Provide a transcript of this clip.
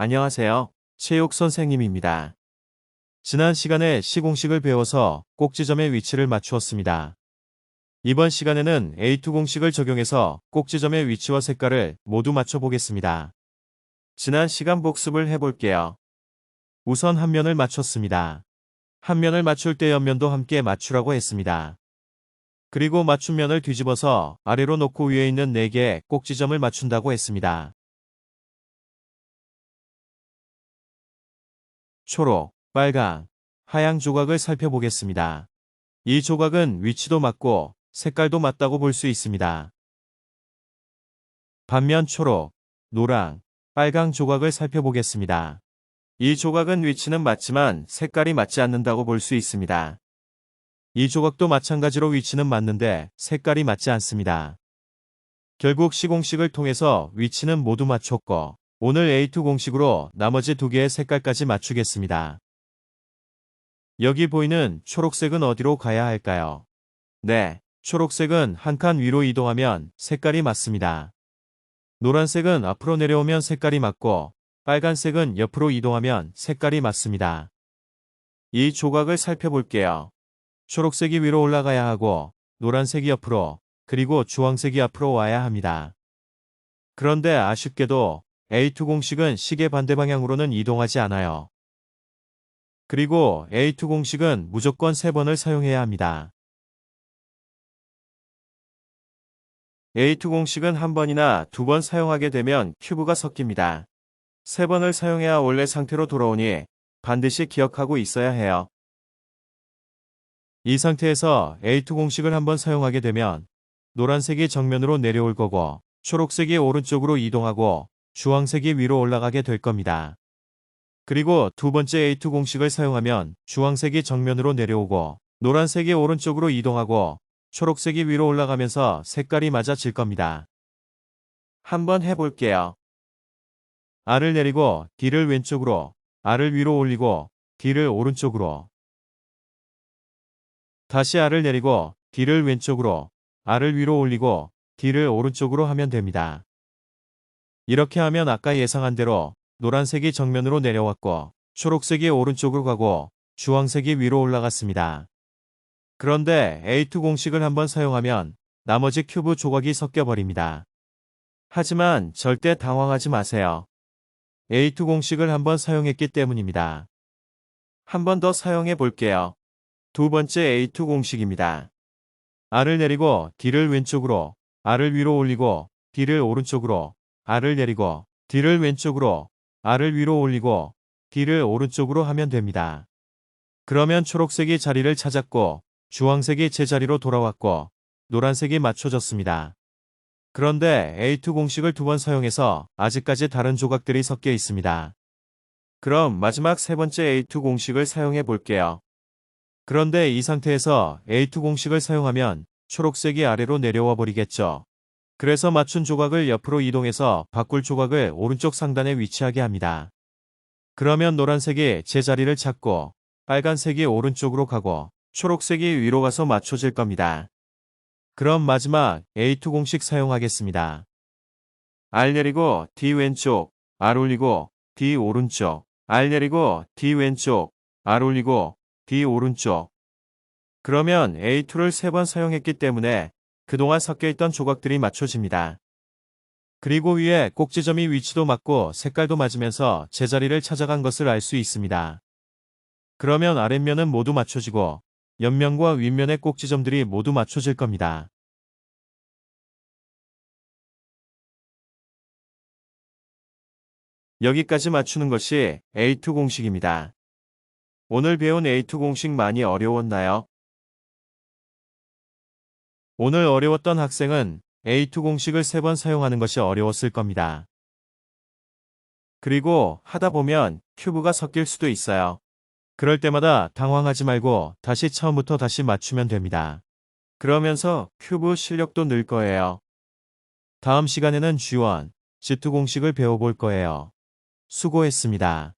안녕하세요. 체육 선생님입니다. 지난 시간에 시공식을 배워서 꼭지점의 위치를 맞추었습니다. 이번 시간에는 A2 공식을 적용해서 꼭지점의 위치와 색깔을 모두 맞춰보겠습니다. 지난 시간 복습을 해볼게요. 우선 한 면을 맞췄습니다. 한 면을 맞출 때 옆면도 함께 맞추라고 했습니다. 그리고 맞춘 면을 뒤집어서 아래로 놓고 위에 있는 4개의 꼭지점을 맞춘다고 했습니다. 초록, 빨강, 하양 조각을 살펴보겠습니다. 이 조각은 위치도 맞고 색깔도 맞다고 볼 수 있습니다. 반면 초록, 노랑, 빨강 조각을 살펴보겠습니다. 이 조각은 위치는 맞지만 색깔이 맞지 않는다고 볼 수 있습니다. 이 조각도 마찬가지로 위치는 맞는데 색깔이 맞지 않습니다. 결국 시공식을 통해서 위치는 모두 맞췄고 오늘 A2 공식으로 나머지 2개의 색깔까지 맞추겠습니다. 여기 보이는 초록색은 어디로 가야 할까요? 네, 초록색은 한 칸 위로 이동하면 색깔이 맞습니다. 노란색은 앞으로 내려오면 색깔이 맞고 빨간색은 옆으로 이동하면 색깔이 맞습니다. 이 조각을 살펴볼게요. 초록색이 위로 올라가야 하고 노란색이 옆으로 그리고 주황색이 앞으로 와야 합니다. 그런데 아쉽게도 A2 공식은 시계 반대 방향으로는 이동하지 않아요. 그리고 A2 공식은 무조건 3번을 사용해야 합니다. A2 공식은 한 번이나 2번 사용하게 되면 큐브가 섞입니다. 3번을 사용해야 원래 상태로 돌아오니 반드시 기억하고 있어야 해요. 이 상태에서 A2 공식을 한번 사용하게 되면 노란색이 정면으로 내려올 거고 초록색이 오른쪽으로 이동하고 주황색이 위로 올라가게 될 겁니다. 그리고 두 번째 A2 공식을 사용하면 주황색이 정면으로 내려오고 노란색이 오른쪽으로 이동하고 초록색이 위로 올라가면서 색깔이 맞아질 겁니다. 한번 해볼게요. R을 내리고 D를 왼쪽으로, R을 위로 올리고 D를 오른쪽으로. 다시 R을 내리고 D를 왼쪽으로, R을 위로 올리고 D를 오른쪽으로 하면 됩니다. 이렇게 하면 아까 예상한 대로 노란색이 정면으로 내려왔고 초록색이 오른쪽으로 가고 주황색이 위로 올라갔습니다. 그런데 A2 공식을 한번 사용하면 나머지 큐브 조각이 섞여버립니다. 하지만 절대 당황하지 마세요. A2 공식을 한번 사용했기 때문입니다. 한 번 더 사용해 볼게요. 두 번째 A2 공식입니다. R을 내리고 D를 왼쪽으로, R을 위로 올리고 D를 오른쪽으로, R을 내리고 D를 왼쪽으로, R을 위로 올리고 D를 오른쪽으로 하면 됩니다. 그러면 초록색이 자리를 찾았고 주황색이 제자리로 돌아왔고 노란색이 맞춰졌습니다. 그런데 A2 공식을 2번 사용해서 아직까지 다른 조각들이 섞여 있습니다. 그럼 마지막 세 번째 A2 공식을 사용해 볼게요. 그런데 이 상태에서 A2 공식을 사용하면 초록색이 아래로 내려와 버리겠죠. 그래서 맞춘 조각을 옆으로 이동해서 바꿀 조각을 오른쪽 상단에 위치하게 합니다. 그러면 노란색이 제자리를 찾고 빨간색이 오른쪽으로 가고 초록색이 위로 가서 맞춰질 겁니다. 그럼 마지막 A2 공식 사용하겠습니다. R 내리고 D 왼쪽, R 올리고 D 오른쪽, R 내리고 D 왼쪽, R 올리고 D 오른쪽. 그러면 A2를 3번 사용했기 때문에 그동안 섞여있던 조각들이 맞춰집니다. 그리고 위에 꼭지점이 위치도 맞고 색깔도 맞으면서 제자리를 찾아간 것을 알 수 있습니다. 그러면 아랫면은 모두 맞춰지고 옆면과 윗면의 꼭지점들이 모두 맞춰질 겁니다. 여기까지 맞추는 것이 A2 공식입니다. 오늘 배운 A2 공식 많이 어려웠나요? 오늘 어려웠던 학생은 A2 공식을 3번 사용하는 것이 어려웠을 겁니다. 그리고 하다 보면 큐브가 섞일 수도 있어요. 그럴 때마다 당황하지 말고 다시 처음부터 다시 맞추면 됩니다. 그러면서 큐브 실력도 늘 거예요. 다음 시간에는 G1, G2 공식을 배워볼 거예요. 수고했습니다.